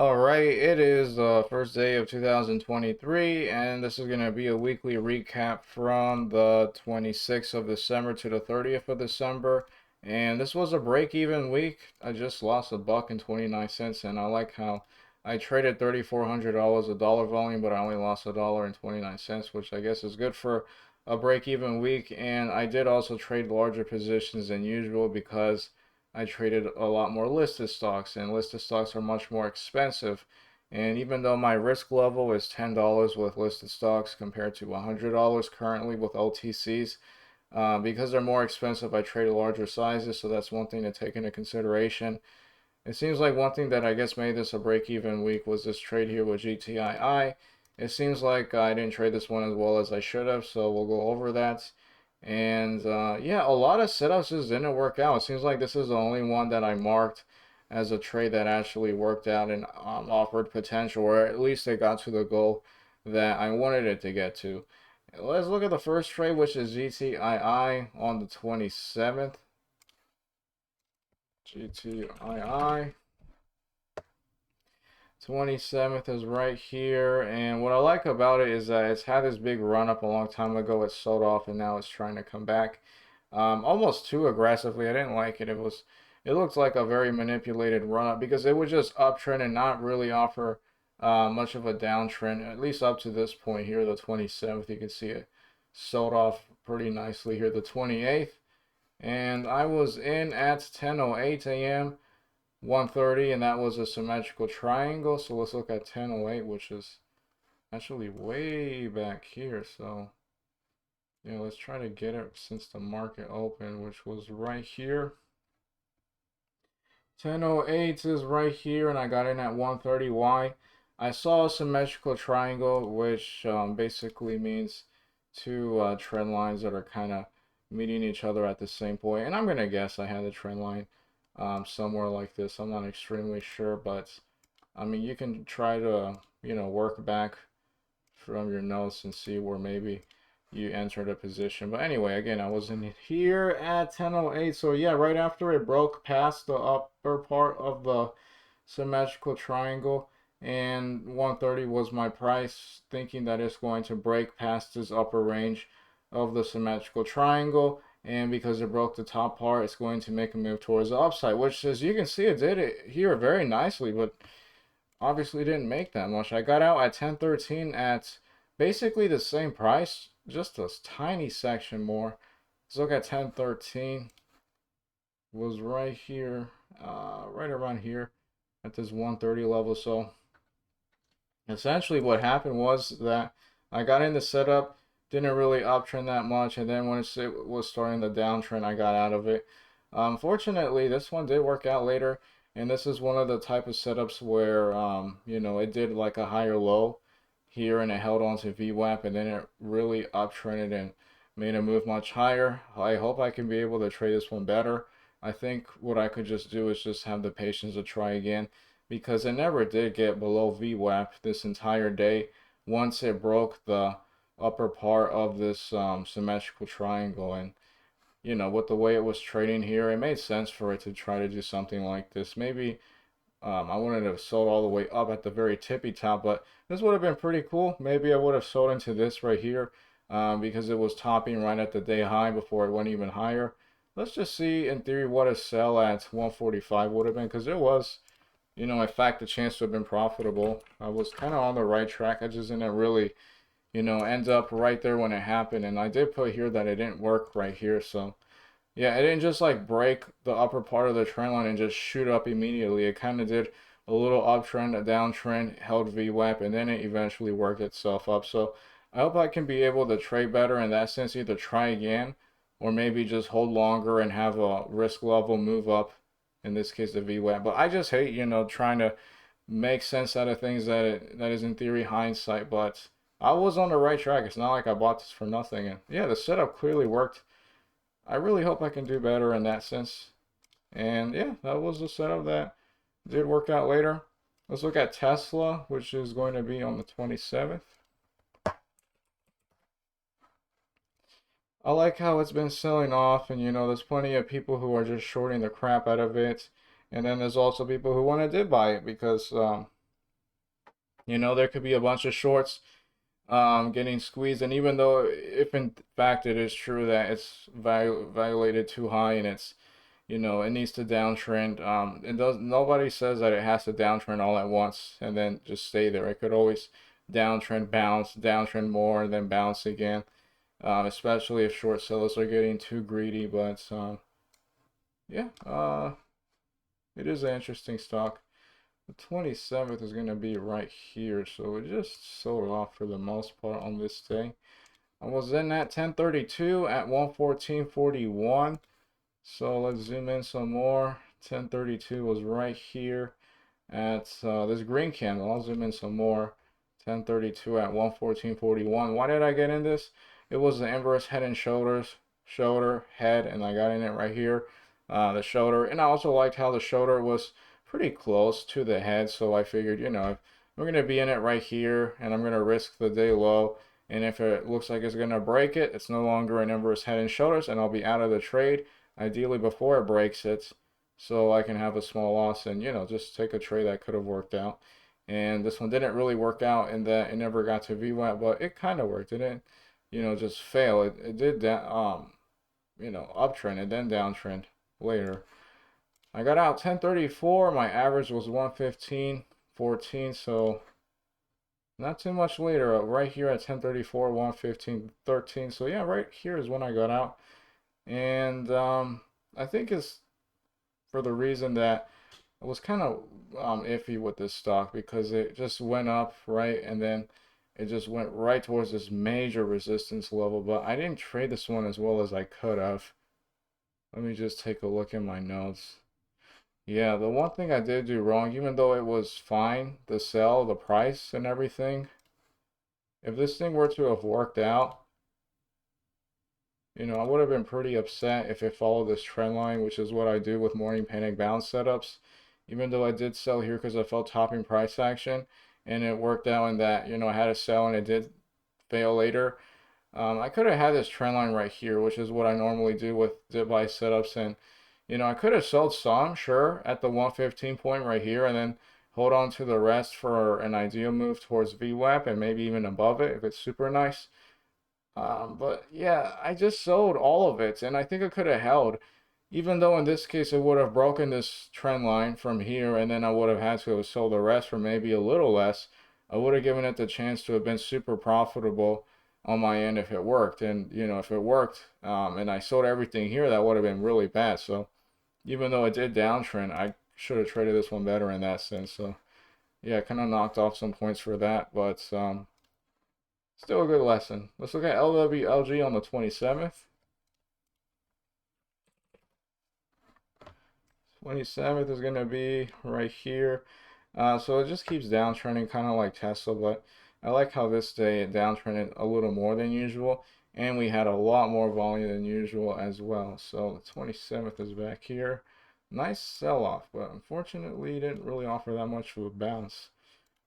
All right, it is the first day of 2023, and this is going to be a weekly recap from the 26th of December to the 30th of December. And this was a break-even week. I just lost $1.29, and I like how I traded $3,400 a dollar volume, but I only lost $1.29, which I guess is good for a break-even week. And I did also trade larger positions than usual because I traded a lot more listed stocks, and listed stocks are much more expensive. And even though my risk level is $10 with listed stocks compared to $100 currently with OTCs, because they're more expensive, I trade larger sizes, so that's one thing to take into consideration. It seems like one thing that I guess made this a break-even week was this trade here with GTII. It seems like I didn't trade this one as well as I should have, so we'll go over that. And yeah, a lot of setups just didn't work out. It seems like this is the only one that I marked as a trade that actually worked out and offered potential, or at least it got to the goal that I wanted it to get to. Let's look at the first trade, which is GTII on the 27th. GTII. 27th is right here, and what I like about it is that it's had this big run up a long time ago. It sold off and now it's trying to come back almost too aggressively. I didn't like it. It looked like a very manipulated run up because it would just uptrend and not really offer much of a downtrend, at least up to this point here, the 27th. You can see it sold off pretty nicely here, the 28th, and I was in at 10:08 a.m. 130, and that was a symmetrical triangle. So let's look at 10:08, which is actually way back here. So yeah, let's try to get it since the market opened, which was right here. 10:08 is right here, and I got in at 130. Why? I saw a symmetrical triangle, which basically means two trend lines that are kind of meeting each other at the same point. And I'm gonna guess I had the trend line somewhere like this. I'm not extremely sure, but I mean, you can try to, work back from your notes and see where maybe you entered a position. But anyway, again, I was in here at 10:08. So yeah, right after it broke past the upper part of the symmetrical triangle, and 130 was my price, thinking that it's going to break past this upper range of the symmetrical triangle, and because it broke the top part, it's going to make a move towards the upside, which, as you can see, it did it here very nicely, but obviously didn't make that much. I got out at 10:13 at basically the same price, just a tiny section more. Let's look at 10:13. Was right here, right around here at this 130 level. So essentially what happened was that I got in the setup, didn't really uptrend that much, and then when it was starting the downtrend, I got out of it. Fortunately, this one did work out later, and this is one of the type of setups where it did like a higher low here, and it held on to VWAP, and then it really uptrended and made a move much higher. I hope I can be able to trade this one better. I think what I could just do is just have the patience to try again, because it never did get below VWAP this entire day once it broke the upper part of this symmetrical triangle. And with the way it was trading here, it made sense for it to try to do something like this. Maybe I wouldn't have sold all the way up at the very tippy top, but this would have been pretty cool. Maybe I would have sold into this right here because it was topping right at the day high before it went even higher. Let's just see in theory what a sell at 145 would have been, because there was, in fact, a chance to have been profitable. I was kind of on the right track. I just didn't really, end up right there when it happened. And I did put here that it didn't work right here. So yeah, it didn't just like break the upper part of the trend line and just shoot up immediately. It kind of did a little uptrend, a downtrend, held VWAP, and then it eventually worked itself up. So I hope I can be able to trade better in that sense, either try again or maybe just hold longer and have a risk level move up, in this case the VWAP. But I just hate, trying to make sense out of things that is in theory hindsight. But I was on the right track. It's not like I bought this for nothing. And yeah, the setup clearly worked. I really hope I can do better in that sense. And yeah, that was the setup that did work out later. Let's look at Tesla, which is going to be on the 27th. I like how it's been selling off, and there's plenty of people who are just shorting the crap out of it. And then there's also people who want to did buy it because You know, there could be a bunch of shorts getting squeezed, and even though if in fact it is true that it's valuated too high and it's, you know, it needs to downtrend. It does. Nobody says that it has to downtrend all at once and then just stay there. It could always downtrend, bounce, downtrend more, and then bounce again. Especially if short sellers are getting too greedy. But yeah, it is an interesting stock. The 27th is going to be right here, so it just sold off for the most part on this day. I was in at 1032 at 114.41. So let's zoom in some more. 1032 was right here at this green candle. I'll zoom in some more. 1032 at 114.41. Why did I get in this? It was the inverse head and shoulders, shoulder, head, and I got in it right here. The shoulder, and I also liked how the shoulder was pretty close to the head, so I figured, you know, if I'm going to be in it right here and I'm going to risk the day low, and if it looks like it's going to break it, it's no longer an inverse head and shoulders, and I'll be out of the trade ideally before it breaks it, so I can have a small loss and, you know, just take a trade that could have worked out. And this one didn't really work out in that it never got to VWAP, but it kind of worked. It didn't, you know, just fail. It did that, you know, uptrend and then downtrend later. I got out 1034. My average was 115.14, so not too much later. Right here at 1034, 115.13. So yeah, right here is when I got out. And I think it's for the reason that I was kind of iffy with this stock because it just went up, right? And then it just went right towards this major resistance level. But I didn't trade this one as well as I could have. Let me just take a look at my notes. Yeah, the one thing I did do wrong, even though it was fine, the sell, the price, and everything, if this thing were to have worked out, you know, I would have been pretty upset if it followed this trend line, which is what I do with morning panic bounce setups. Even though I did sell here because I felt topping price action, and it worked out in that, you know, I had to sell and it did fail later. I could have had this trend line right here, which is what I normally do with dip buy setups. And, you know, I could have sold some, sure, at the 115 point right here, and then hold on to the rest for an ideal move towards VWAP and maybe even above it if it's super nice. But yeah, I just sold all of it, and I think I could have held, even though in this case it would have broken this trend line from here, and then I would have had to have sold the rest for maybe a little less. I would have given it the chance to have been super profitable on my end if it worked. And you know, if it worked, and I sold everything here, that would have been really bad. So even though it did downtrend, I should have traded this one better in that sense. So yeah, kind of knocked off some points for that, but still a good lesson. Let's look at LWLG on the 27th. 27th is going to be right here. So it just keeps downtrending, kind of like Tesla, but I like how this day it downtrended a little more than usual, and we had a lot more volume than usual as well. So the 27th is back here. Nice sell-off, but unfortunately didn't really offer that much of a bounce.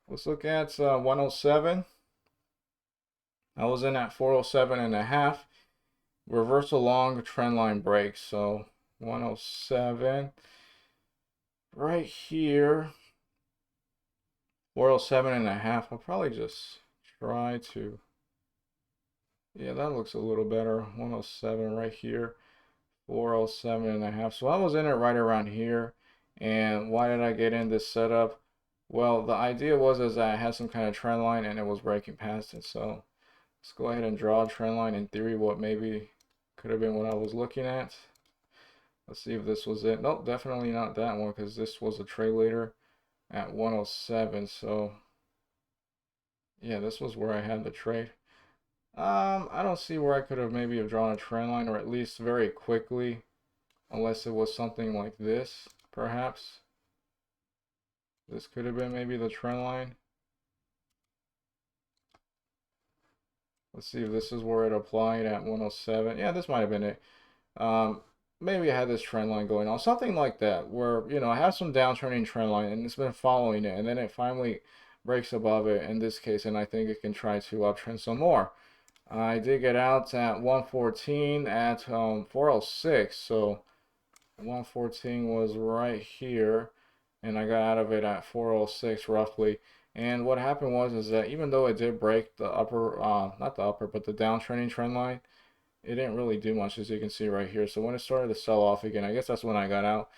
Let's look at 107. I was in at 407.5. Reversal long trend line break. So 107 right here. 407.5. I'll probably just try to. Yeah, that looks a little better. 107 right here. 407.5. So I was in it right around here. And why did I get in this setup? Well, the idea was is that I had some kind of trend line and it was breaking past it. So let's go ahead and draw a trend line. In theory, what maybe could have been what I was looking at. Let's see if this was it. Nope, definitely not that one because this was a trade later at 107. So yeah, this was where I had the trade. I don't see where I could have maybe have drawn a trend line, or at least very quickly, unless it was something like this, perhaps. This could have been maybe the trend line. Let's see if this is where it applied at 107. Yeah, this might have been it. Maybe I had this trend line going on, something like that, where, you know, I have some downtrending trend line and it's been following it, and then it finally breaks above it in this case, and I think it can try to uptrend some more. I did get out at 114 at 406, so 114 was right here, and I got out of it at 406 roughly. And what happened was is that even though it did break the upper, not the upper, but the downtrending trend line, it didn't really do much, as you can see right here. So when it started to sell off again, I guess that's when I got out.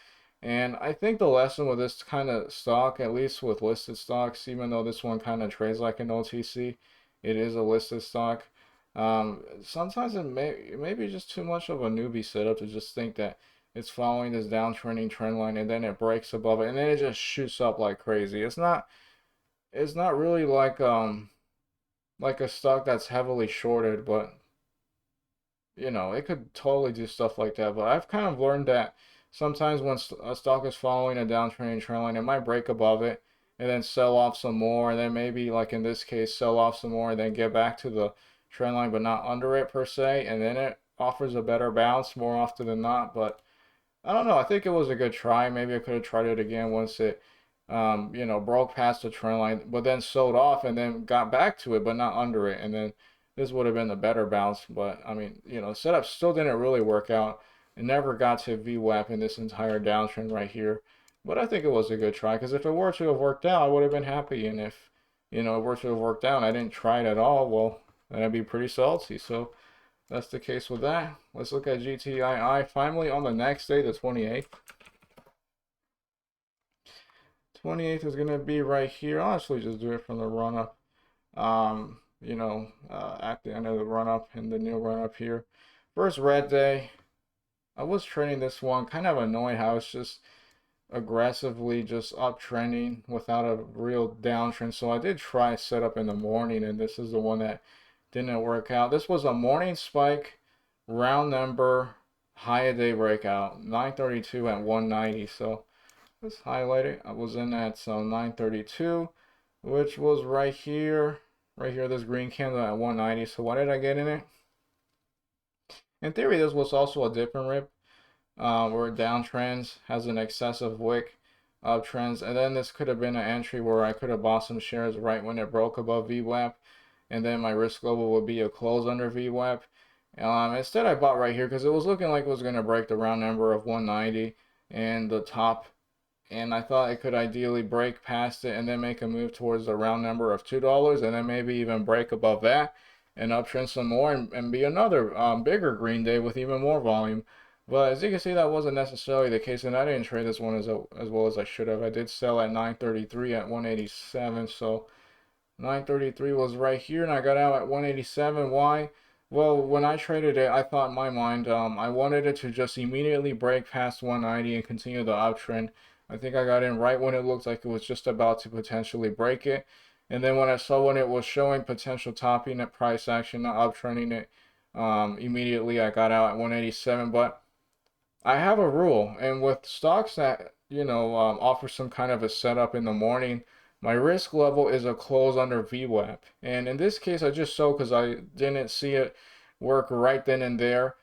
And I think the lesson with this kind of stock, at least with listed stocks, even though this one kind of trades like an OTC, it is a listed stock. Sometimes it may be just too much of a newbie setup to just think that it's following this downtrending trend line and then it breaks above it and then it just shoots up like crazy. It's not really like a stock that's heavily shorted, but it could totally do stuff like that. But I've kind of learned that sometimes when a stock is following a downtrending trend line, it might break above it and then sell off some more, and then maybe, like in this case, sell off some more and then get back to the trend line, but not under it per se, and then it offers a better bounce more often than not. But I don't know. I think it was a good try. Maybe I could have tried it again once it, broke past the trend line, but then sold off and then got back to it, but not under it. And then this would have been the better bounce. But I mean, the setup still didn't really work out. It never got to VWAP in this entire downtrend right here. But I think it was a good try because if it were to have worked out, I would have been happy. And if, it were to have worked out and I didn't try it at all, well, then I'd be pretty salty. So that's the case with that. Let's look at GTII. Finally, on the next day, the 28th. 28th is going to be right here. I'll actually just do it from the run up. At the end of the run up and the new run up here. First red day. I was trading this one. Kind of annoyed how it's just aggressively just uptrending without a real downtrend. So I did try setup in the morning, and this is the one that didn't work out. This was a morning spike, round number, high a day breakout, 932 at 190. So let's highlight it. I was in at 932, which was right here, this green candle at 190. So why did I get in it? In theory, this was also a dip and rip, where downtrends has an excessive wick uptrends, and then this could have been an entry where I could have bought some shares right when it broke above VWAP, and then my risk level would be a close under VWAP. Instead, I bought right here because it was looking like it was going to break the round number of 190 and the top, and I thought it could ideally break past it and then make a move towards the round number of $2, and then maybe even break above that and uptrend some more and be another bigger green day with even more volume. But as you can see, that wasn't necessarily the case, and I didn't trade this one as well as I should have. I did sell at 933 at 187, so 933 was right here, and I got out at 187. Why? Well, when I traded it, I thought in my mind, I wanted it to just immediately break past 190 and continue the uptrend. I think I got in right when it looked like it was just about to potentially break it. And then when I saw when it was showing potential topping at price action, not uptrending it, immediately I got out at 187. But I have a rule, and with stocks that offer some kind of a setup in the morning, my risk level is a close under VWAP. And in this case, I just sold because I didn't see it work right then and there.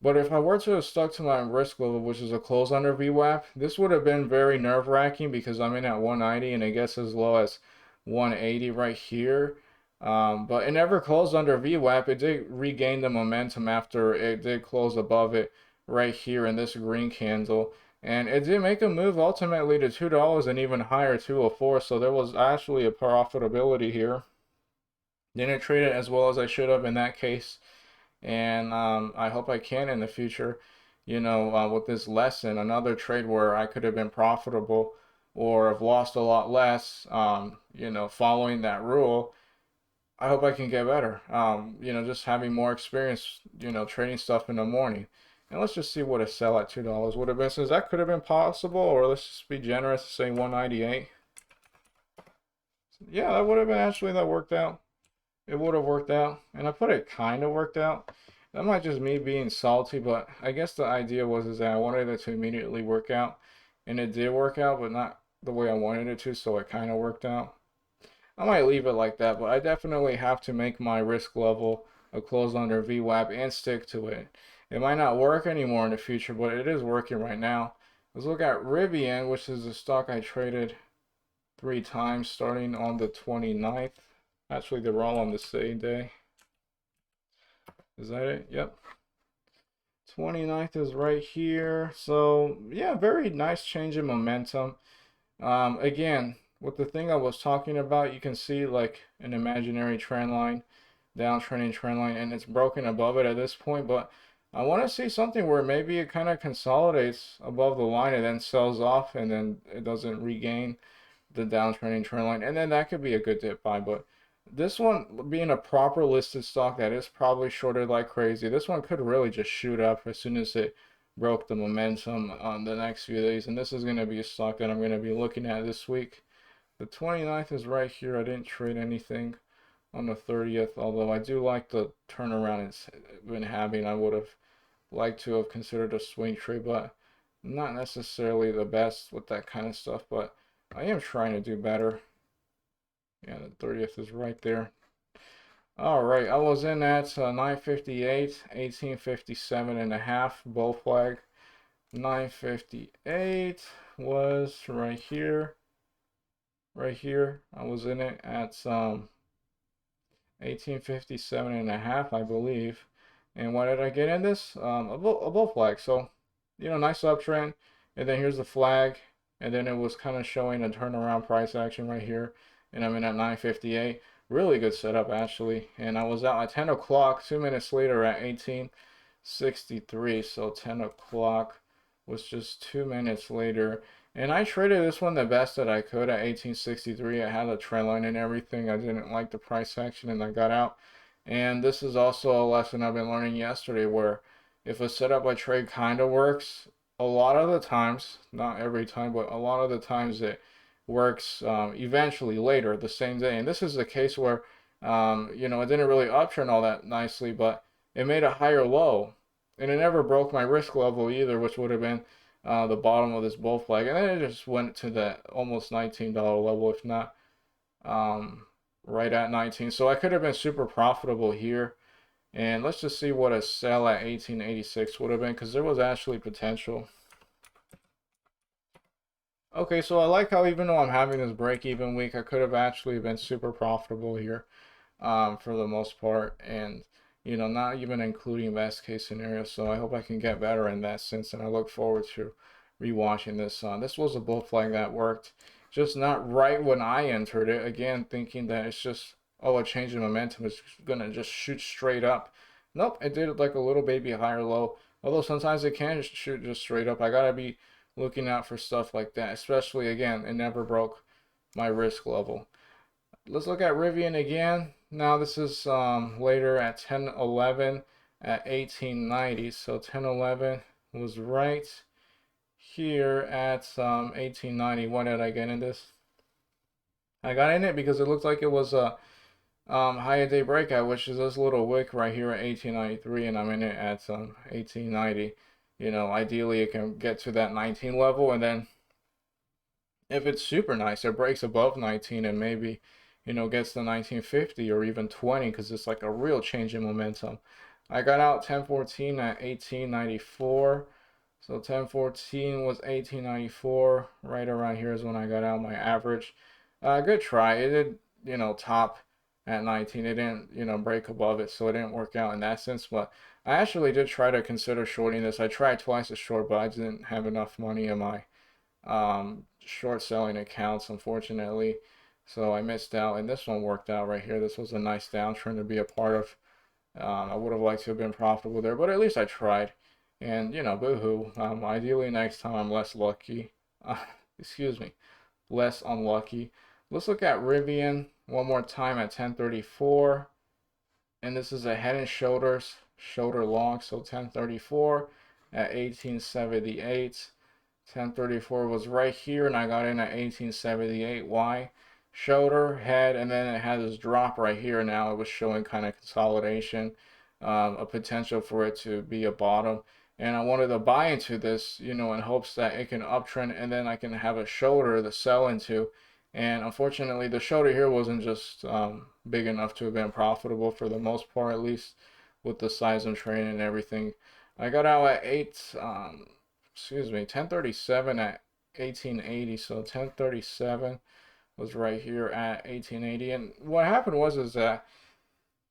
But if I were to have stuck to my risk level, which is a close under VWAP, this would have been very nerve-wracking because I'm in at 190 and it gets as low as 180 right here. But it never closed under VWAP. It did regain the momentum after it did close above it right here in this green candle. And it did make a move ultimately to $2 and even higher, 204. So there was actually a profitability here. Didn't trade it as well as I should have in that case. And I hope I can in the future, with this lesson, another trade where I could have been profitable or have lost a lot less, following that rule. I hope I can get better. Just having more experience, trading stuff in the morning. And let's just see what a sell at $2 would have been, since that could have been possible, or let's just be generous and say 198. Yeah, that would have been actually, that worked out. It would have worked out. And I put it kind of worked out. That might just me being salty, but I guess the idea was is that I wanted it to immediately work out. And it did work out, but not the way I wanted it to, so it kind of worked out. I might leave it like that, but I definitely have to make my risk level a close under VWAP and stick to it. It might not work anymore in the future, but it is working right now. Let's look at Rivian, which is a stock I traded 3 times starting on the 29th. Actually, they're all on the same day. Is that it? Yep. 29th is right here. So, yeah, very nice change in momentum. Again, with the thing I was talking about, you can see like an imaginary trend line, downtrending trend line, and it's broken above it at this point. But I want to see something where maybe it kind of consolidates above the line and then sells off, and then it doesn't regain the downtrending trend line, and then that could be a good dip buy. But this one being a proper listed stock that is probably shorted like crazy, this one could really just shoot up as soon as it broke the momentum on the next few days. And this is going to be a stock that I'm going to be looking at this week. The 29th is right here. I didn't trade anything on the 30th, although I do like the turnaround it's been having. I would have liked to have considered a swing trade, but not necessarily the best with that kind of stuff. But I am trying to do better. Yeah, the 30th is right there. All right, I was in at 958, 1857 and a half, bull flag. 958 was right here. Right here, I was in it at 1857 and a half, I believe. And why did I get in this? A bull flag. So, nice uptrend. And then here's the flag. And then it was kind of showing a turnaround price action right here. And I'm in at 958. Really good setup, actually. And I was out at 10 o'clock, 2 minutes later at 1863. So 10 o'clock was just 2 minutes later. And I traded this one the best that I could at 1863. I had a trend line and everything. I didn't like the price action and I got out. And this is also a lesson I've been learning yesterday where if a setup by trade kind of works, a lot of the times, not every time, but a lot of the times it works eventually later the same day. And this is the case where, it didn't really uptrend all that nicely, but it made a higher low. And it never broke my risk level either, which would have been the bottom of this bull flag. And then it just went to that almost $19 level, if not right at 19. So I could have been super profitable here. And let's just see what a sell at 1886 would have been, because there was actually potential. Okay, so I like how even though I'm having this break-even week, I could have actually been super profitable here for the most part. And, not even including best case scenario. So I hope I can get better in that sense. And I look forward to rewatching this. This was a bull flag that worked. Just not right when I entered it. Again, thinking that it's just, oh, a change in momentum is going to just shoot straight up. Nope, it did like a little baby higher low. Although sometimes it can shoot just straight up. I got to be looking out for stuff like that. Especially, again, it never broke my risk level. Let's look at Rivian again. Now this is later at 10:11 at 1890. So 10:11 was right here at 1890. Why did I get in this? I got in it because it looked like it was a higher day breakout, which is this little wick right here at 1893, and I'm in it at 1890. Ideally it can get to that 19 level, and then if it's super nice, it breaks above 19 and maybe, gets to 1950 or even 20 because it's like a real change in momentum. I got out 1014 at 1894. So 1014 was 1894. Right around here is when I got out my average. Good try. It did, top at 19. It didn't, break above it, so it didn't work out in that sense. But I actually did try to consider shorting this. I tried twice to short, but I didn't have enough money in my short selling accounts, unfortunately. So I missed out, and this one worked out right here. This was a nice downtrend to be a part of. I would have liked to have been profitable there, but at least I tried. And, boo-hoo. Ideally next time I'm less lucky. Excuse me. Less unlucky. Let's look at Rivian one more time at 1034. And this is a head and shoulders, shoulder long. So 1034 at 1878. 1034 was right here, and I got in at 1878. Why? Shoulder, head, and then it had this drop right here. Now it was showing kind of consolidation, a potential for it to be a bottom. And I wanted to buy into this, in hopes that it can uptrend and then I can have a shoulder to sell into. And unfortunately, the shoulder here wasn't just big enough to have been profitable for the most part, at least with the size I'm trading and everything. I got out at 1037 at 1880. So 1037 was right here at 1880. And what happened is that,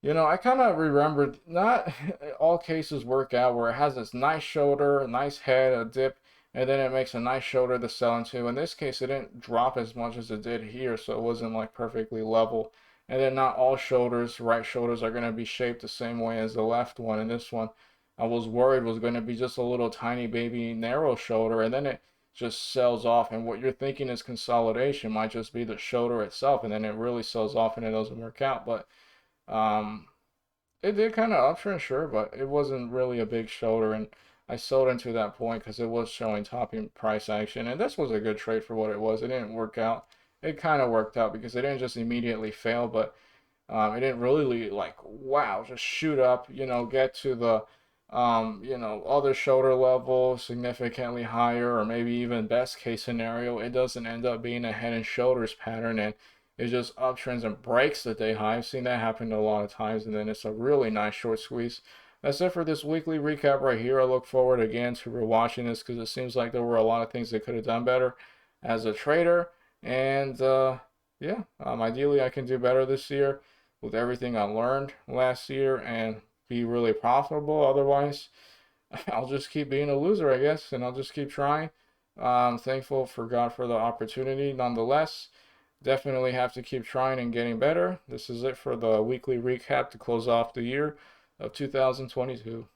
I kind of remembered not all cases work out where it has this nice shoulder, a nice head, a dip, and then it makes a nice shoulder to sell into. In this case, it didn't drop as much as it did here, so it wasn't like perfectly level. And then not all shoulders, right shoulders, are going to be shaped the same way as the left one. And this one, I was worried was going to be just a little tiny baby narrow shoulder, and then it just sells off. And what you're thinking is consolidation might just be the shoulder itself, and then it really sells off and it doesn't work out. But um, it did kind of uptrend, sure, but it wasn't really a big shoulder, and I sold into that point because it was showing topping price action, and this was a good trade for what it was. It didn't work out. It kind of worked out because it didn't just immediately fail, but it didn't really like wow, just shoot up, get to the other shoulder level significantly higher, or maybe even best case scenario, it doesn't end up being a head and shoulders pattern and it just uptrends and breaks the day high. I've seen that happen a lot of times, and then it's a really nice short squeeze. That's it for this weekly recap right here. I look forward again to rewatching this because it seems like there were a lot of things that could have done better as a trader. And yeah, ideally I can do better this year with everything I learned last year and be really profitable. Otherwise, I'll just keep being a loser, I guess, and I'll just keep trying. I'm thankful for God for the opportunity nonetheless. Definitely have to keep trying and getting better. This is it for the weekly recap to close off the year of 2022.